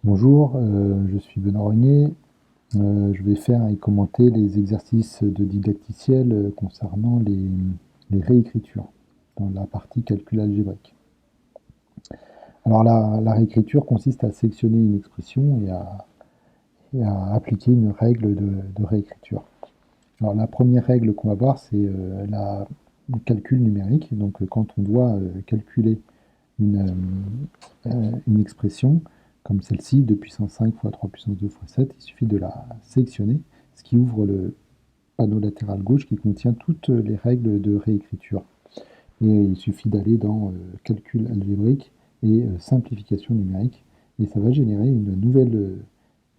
Bonjour, je suis Benoît Rognier. Je vais faire et commenter les exercices de didacticiel concernant les réécritures dans la partie calcul algébrique. Alors la réécriture consiste à sélectionner une expression et à appliquer une règle de réécriture. Alors la première règle qu'on va voir, c'est le calcul numérique. Donc quand on doit calculer une, une expression comme celle-ci, 2 puissance 5 fois 3 puissance 2 fois 7, il suffit de la sélectionner, ce qui ouvre le panneau latéral gauche qui contient toutes les règles de réécriture. Et il suffit d'aller dans calcul algébrique et simplification numérique, et ça va générer une nouvelle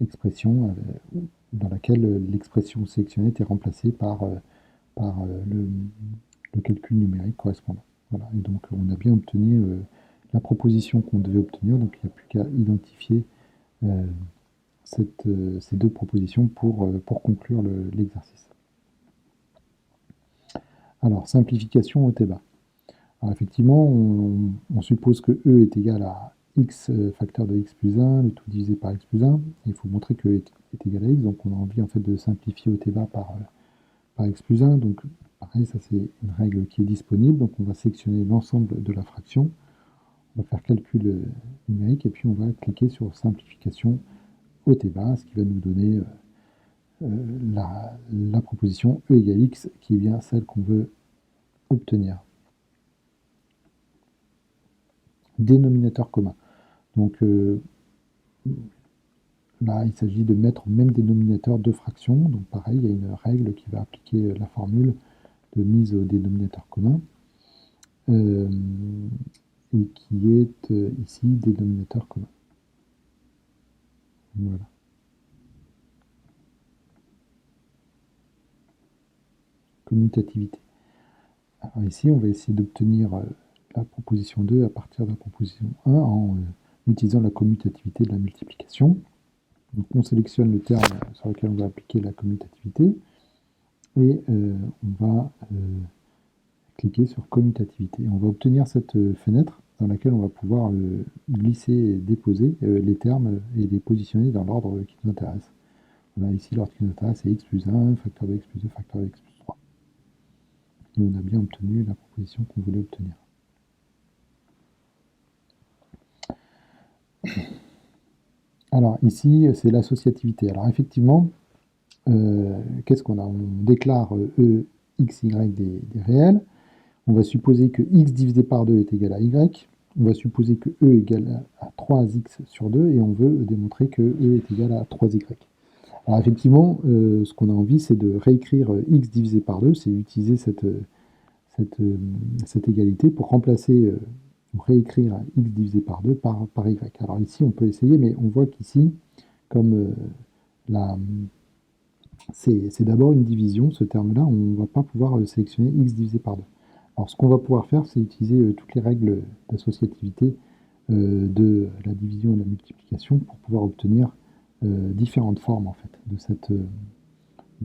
expression dans laquelle l'expression sélectionnée est remplacée par le calcul numérique correspondant. Voilà. Et donc on a bien obtenu la proposition qu'on devait obtenir, donc il n'y a plus qu'à identifier euh, ces deux propositions pour conclure l'exercice. Alors, simplification au Théba. Alors effectivement, on suppose que E est égal à x facteur de x plus 1, le tout divisé par x plus 1. Il faut montrer que E est égal à x, donc on a envie en fait de simplifier au Théba par x plus 1. Donc pareil, ça c'est une règle qui est disponible. Donc on va sélectionner l'ensemble de la fraction. On va faire calcul numérique et puis on va cliquer sur simplification au Théba, ce qui va nous donner la proposition E égale x qui est bien celle qu'on veut obtenir. Dénominateur commun. Donc là, il s'agit de mettre au même dénominateur deux fractions. Donc pareil, il y a une règle qui va appliquer la formule de mise au dénominateur commun. Et qui est ici dénominateur commun. Voilà. Commutativité. Alors ici, on va essayer d'obtenir la proposition 2 à partir de la proposition 1 en utilisant la commutativité de la multiplication. Donc on sélectionne le terme sur lequel on va appliquer la commutativité et on va cliquer sur commutativité. On va obtenir cette fenêtre dans laquelle on va pouvoir glisser et déposer les termes et les positionner dans l'ordre qui nous intéresse. Voilà, ici l'ordre qui nous intéresse c'est x plus 1, facteur de x plus 2, facteur de x plus 3. Et on a bien obtenu la proposition qu'on voulait obtenir. Alors ici, c'est l'associativité. Alors effectivement, qu'est-ce qu'on a? On déclare E, x, y des réels. On va supposer que x divisé par 2 est égal à y. On va supposer que E est égal à 3x sur 2 et on veut démontrer que E est égal à 3y. Alors effectivement, ce qu'on a envie, c'est de réécrire x divisé par 2, c'est utiliser cette égalité pour remplacer, réécrire x divisé par 2 par y. Alors ici, on peut essayer, mais on voit qu'ici, comme c'est d'abord une division, ce terme-là, on ne va pas pouvoir sélectionner x divisé par 2. Alors ce qu'on va pouvoir faire, c'est utiliser toutes les règles d'associativité de la division et de la multiplication pour pouvoir obtenir différentes formes en fait, de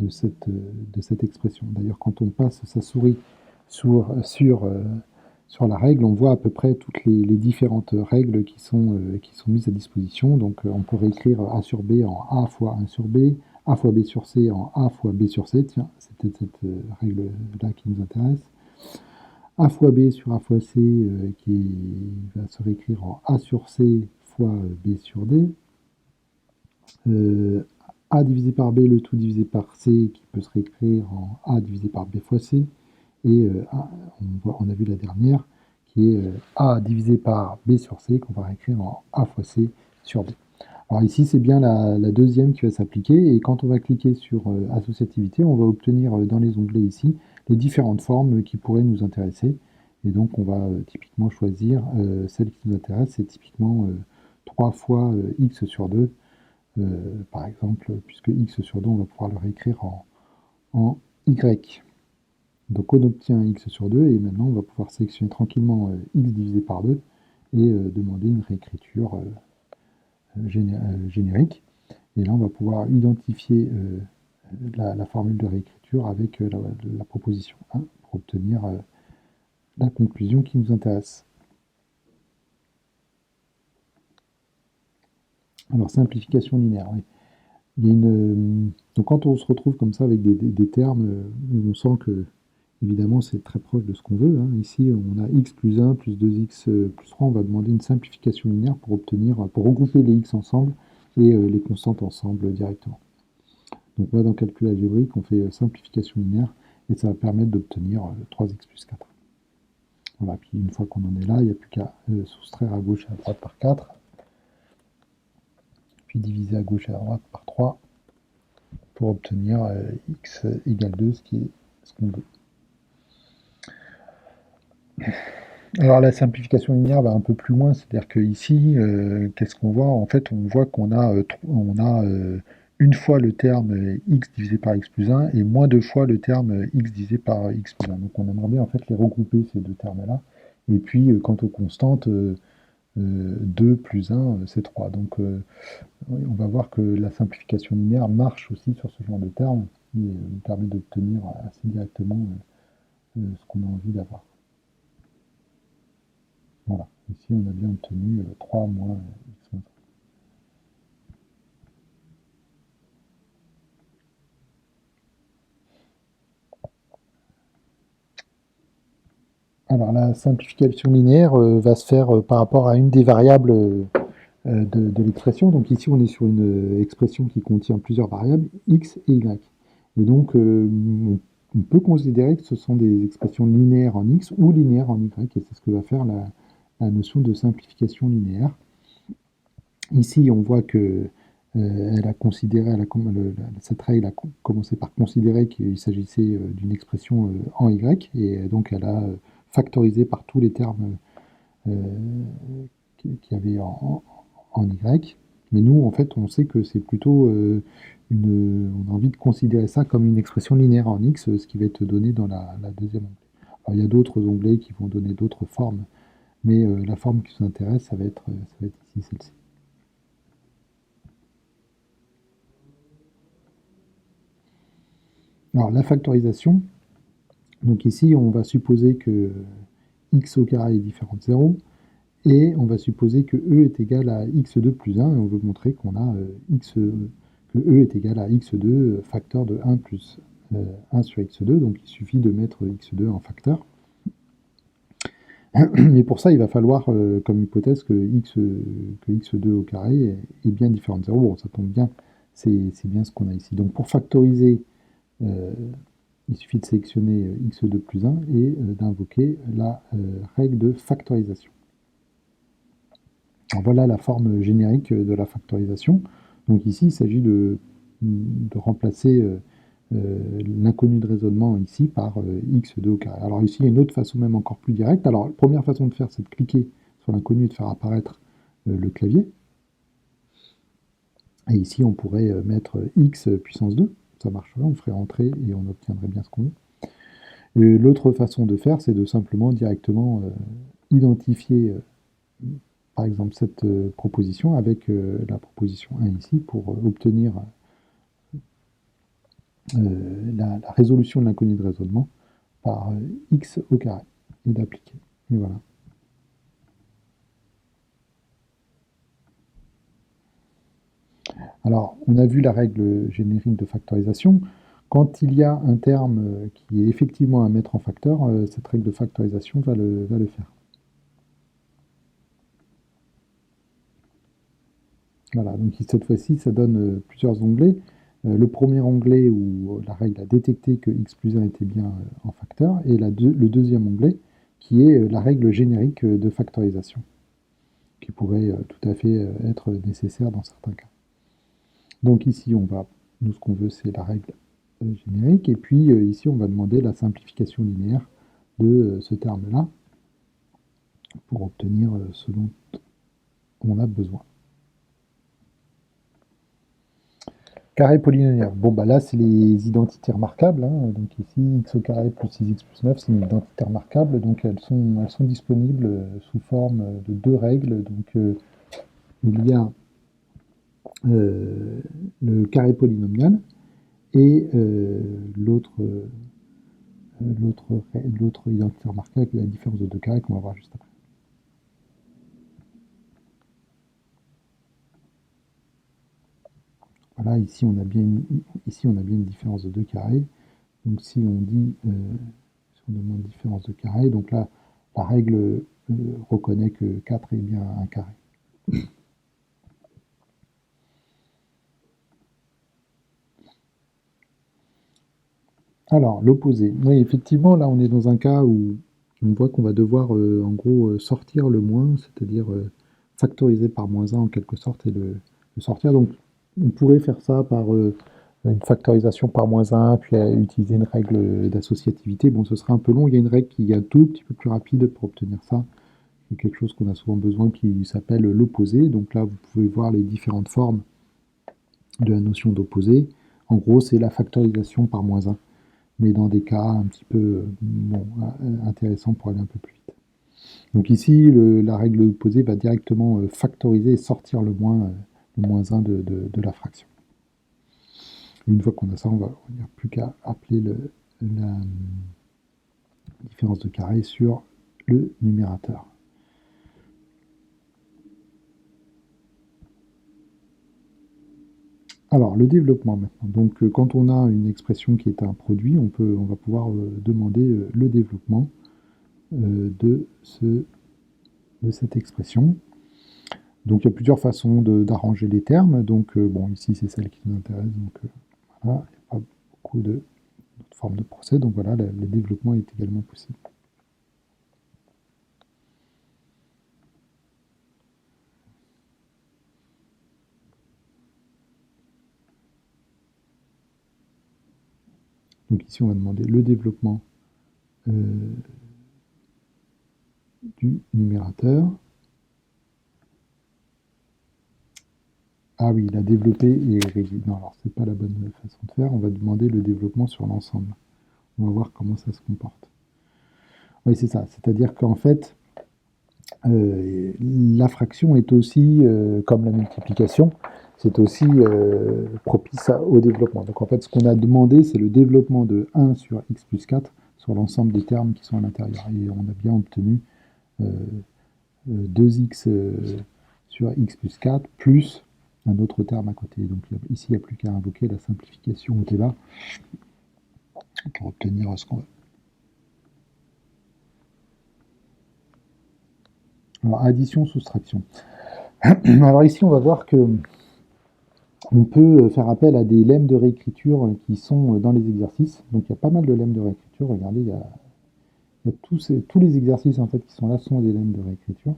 cette expression. D'ailleurs, quand on passe sa souris sur la règle, on voit à peu près toutes les différentes règles qui sont mises à disposition. Donc on peut réécrire A sur B en A fois 1 sur B, A fois B sur C en A fois B sur C. Tiens, c'est peut-être cette règle-là qui nous intéresse. A fois B sur A fois C qui va se réécrire en A sur C fois B sur D. A divisé par B, le tout divisé par C, qui peut se réécrire en A divisé par B fois C. Et on a vu la dernière, qui est A divisé par B sur C, qu'on va réécrire en A fois C sur B. Alors ici, c'est bien la deuxième qui va s'appliquer, et quand on va cliquer sur associativité, on va obtenir dans les onglets ici les différentes formes qui pourraient nous intéresser. Et donc on va typiquement choisir celle qui nous intéresse, c'est typiquement 3 fois x sur 2, par exemple, puisque x sur 2, on va pouvoir le réécrire en y. Donc on obtient x sur 2 et maintenant on va pouvoir sélectionner tranquillement x divisé par 2 et demander une réécriture générique. Et là on va pouvoir identifier la formule de réécriture avec la proposition 1 pour obtenir la conclusion qui nous intéresse. Alors, simplification linéaire, oui. Il y a donc quand on se retrouve comme ça avec des termes, on sent que, évidemment, c'est très proche de ce qu'on veut, hein. Ici, on a x plus 1 plus 2x plus 3. On va demander une simplification linéaire pour regrouper les x ensemble et les constantes ensemble directement. Donc là, dans le calcul algébrique, on fait simplification linéaire et ça va permettre d'obtenir 3x plus 4. Voilà, puis une fois qu'on en est là, il n'y a plus qu'à soustraire à gauche et à droite par 4, puis diviser à gauche et à droite par 3 pour obtenir x égale 2, ce qui est ce qu'on veut. Alors la simplification linéaire va un peu plus loin, c'est-à-dire qu'ici, qu'est-ce qu'on voit? En fait, on voit qu'on a, une fois le terme x divisé par x plus 1 et moins deux fois le terme x divisé par x plus 1. Donc on aimerait bien en fait les regrouper, ces deux termes-là. Et puis, quant aux constantes, 2 plus 1, c'est 3. Donc on va voir que la simplification linéaire marche aussi sur ce genre de termes et nous permet d'obtenir assez directement ce qu'on a envie d'avoir. Voilà, ici on a bien obtenu 3 moins x moins 3. Alors la simplification linéaire va se faire par rapport à une des variables de l'expression. Donc ici on est sur une expression qui contient plusieurs variables, x et y. Et donc on peut considérer que ce sont des expressions linéaires en x ou linéaires en y, et c'est ce que va faire la notion de simplification linéaire. Ici on voit que elle a considéré, cette règle a commencé par considérer qu'il s'agissait d'une expression en y, et donc elle a factorisé par tous les termes qu'il y avait en y. Mais nous, en fait, on sait que c'est plutôt on a envie de considérer ça comme une expression linéaire en x, ce qui va être donné dans la deuxième onglet. Alors, il y a d'autres onglets qui vont donner d'autres formes, mais la forme qui nous intéresse, ça va être ici celle-ci. Alors, la factorisation, donc ici, on va supposer que x au carré est différent de 0, et on va supposer que e est égal à x2 plus 1, et on veut montrer qu'on a que e est égal à x2 facteur de 1 plus 1 sur x2, donc il suffit de mettre x2 en facteur. Mais pour ça, il va falloir comme hypothèse que x2 au carré est bien différent de 0. Bon, ça tombe bien, c'est bien ce qu'on a ici. Donc pour factoriser, il suffit de sélectionner x2 plus 1 et d'invoquer la règle de factorisation. Alors voilà la forme générique de la factorisation. Donc ici, il s'agit de remplacer l'inconnu de raisonnement ici par x2 au carré. Alors ici, il y a une autre façon même encore plus directe. Alors la première façon de faire, c'est de cliquer sur l'inconnu et de faire apparaître le clavier. Et ici, on pourrait mettre x puissance 2. Ça marcherait, on ferait entrer et on obtiendrait bien ce qu'on veut. L'autre façon de faire, c'est de simplement directement identifier par exemple cette proposition avec la proposition 1 ici pour obtenir la résolution de l'inconnu de raisonnement par x au carré et d'appliquer. Et voilà. Alors, on a vu la règle générique de factorisation. Quand il y a un terme qui est effectivement à mettre en facteur, cette règle de factorisation va le faire. Voilà, donc cette fois-ci, ça donne plusieurs onglets. Le premier onglet où la règle a détecté que x plus 1 était bien en facteur, et le deuxième onglet qui est la règle générique de factorisation, qui pourrait tout à fait être nécessaire dans certains cas. Donc ici, nous ce qu'on veut, c'est la règle générique, et puis ici, on va demander la simplification linéaire de ce terme-là pour obtenir ce dont on a besoin. Carré polynomial. Bon, bah là, c'est les identités remarquables. Hein. Donc ici, x au carré plus 6x plus 9, c'est une identité remarquable. Donc elles sont disponibles sous forme de deux règles. Donc il y a le carré polynomial et l'autre identité remarquable, la différence de deux carrés qu'on va voir juste après. voilà, ici on a bien une différence de 2 carrés. Donc si on dit, si on demande différence de carré, donc là, la règle reconnaît que 4 est bien un carré. Alors, l'opposé. Oui, effectivement, là, on est dans un cas où on voit qu'on va devoir, en gros, sortir le moins, c'est-à-dire factoriser par moins 1 en quelque sorte et le sortir. Donc, on pourrait faire ça par une factorisation par moins 1, puis utiliser une règle d'associativité. Bon, ce serait un peu long. Il y a une règle qui est un tout petit peu plus rapide pour obtenir ça. C'est quelque chose qu'on a souvent besoin qui s'appelle l'opposé. Donc là, vous pouvez voir les différentes formes de la notion d'opposé. En gros, c'est la factorisation par moins 1, mais dans des cas un petit peu intéressants pour aller un peu plus vite. Donc ici, la règle d'opposé va directement factoriser et sortir le moins 1 de la fraction. Et une fois qu'on a ça, il n'y a plus qu'à appeler la différence de carré sur le numérateur. Alors, le développement maintenant. Donc, quand on a une expression qui est un produit, on va pouvoir demander le développement de cette expression. Donc, il y a plusieurs façons d'arranger les termes. Donc, bon, ici, c'est celle qui nous intéresse. Donc, voilà, il n'y a pas beaucoup d'autres formes de procès. Donc, voilà, le développement est également possible. Donc, ici, on va demander le développement du numérateur. Ah oui, la développer et réduire. Non, alors c'est pas la bonne façon de faire. On va demander le développement sur l'ensemble. On va voir comment ça se comporte. Oui, c'est ça. C'est-à-dire qu'en fait, la fraction est aussi, comme la multiplication, c'est aussi propice au développement. Donc en fait, ce qu'on a demandé, c'est le développement de 1 sur x plus 4 sur l'ensemble des termes qui sont à l'intérieur. Et on a bien obtenu 2x sur x plus 4 plus un autre terme à côté. Donc ici, il n'y a plus qu'à invoquer la simplification au Théba pour obtenir ce qu'on veut. Alors, addition, soustraction. Alors ici, on va voir que on peut faire appel à des lemmes de réécriture qui sont dans les exercices. Donc il y a pas mal de lemmes de réécriture. Regardez, il y a tous les exercices en fait qui sont là sont des lemmes de réécriture.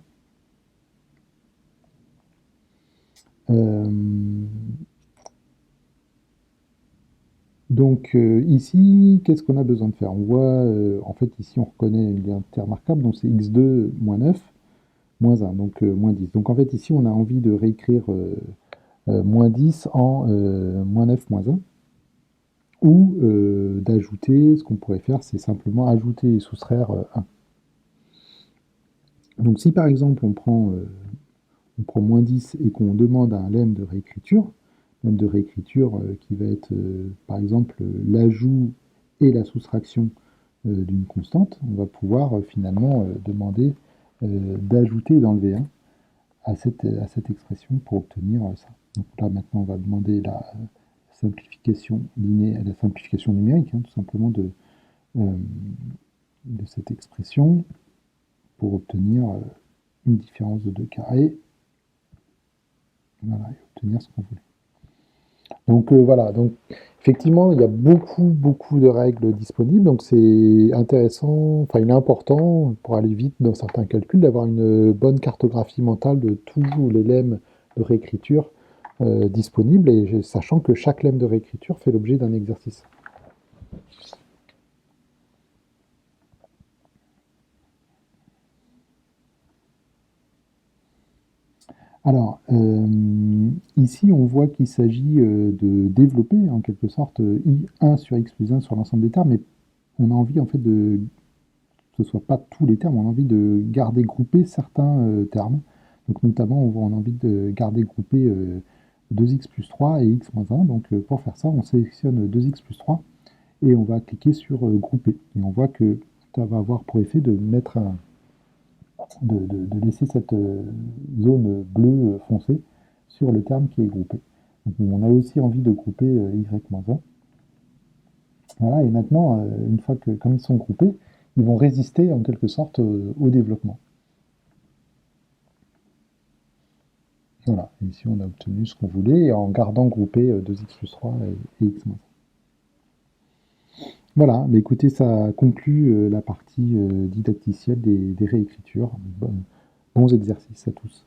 Donc ici, qu'est-ce qu'on a besoin de faire? On voit, en fait, ici, on reconnaît il y a un terme marquable, donc c'est x2 moins 9, moins 1, donc moins 10. Donc en fait, ici, on a envie de réécrire moins 10 en moins 9, moins 1. Ou d'ajouter, ce qu'on pourrait faire, c'est simplement ajouter et soustraire 1. Donc si par exemple on prend moins 10 et qu'on demande un lemme de réécriture qui va être par exemple l'ajout et la soustraction d'une constante, on va pouvoir finalement demander d'ajouter et d'enlever 1 à cette expression pour obtenir ça. Donc là maintenant on va demander la simplification linéaire, la simplification numérique, tout simplement de cette expression pour obtenir une différence de 2 carrés. Voilà, et obtenir ce qu'on voulait. Donc voilà, donc effectivement, il y a beaucoup de règles disponibles, donc c'est intéressant, enfin il est important, pour aller vite dans certains calculs, d'avoir une bonne cartographie mentale de tous les lemmes de réécriture disponibles, et sachant que chaque lemme de réécriture fait l'objet d'un exercice. Alors, ici, on voit qu'il s'agit de développer, en quelque sorte, I1 sur x plus 1 sur l'ensemble des termes, mais on a envie, en fait, que ce ne soit pas tous les termes, on a envie de garder groupés certains termes. Donc, notamment, on a envie de garder groupés 2x plus 3 et x moins 1. Donc, pour faire ça, on sélectionne 2x plus 3 et on va cliquer sur grouper. Et on voit que ça va avoir pour effet de mettre de laisser cette zone bleue foncée sur le terme qui est groupé. Donc, on a aussi envie de grouper y-1. Voilà, et maintenant, une fois que, comme ils sont groupés, ils vont résister en quelque sorte au développement. Voilà, et ici on a obtenu ce qu'on voulait en gardant groupé 2x plus 3 et x moins 1. Voilà, mais écoutez, ça conclut la partie didacticielle des réécritures. Bons exercices à tous.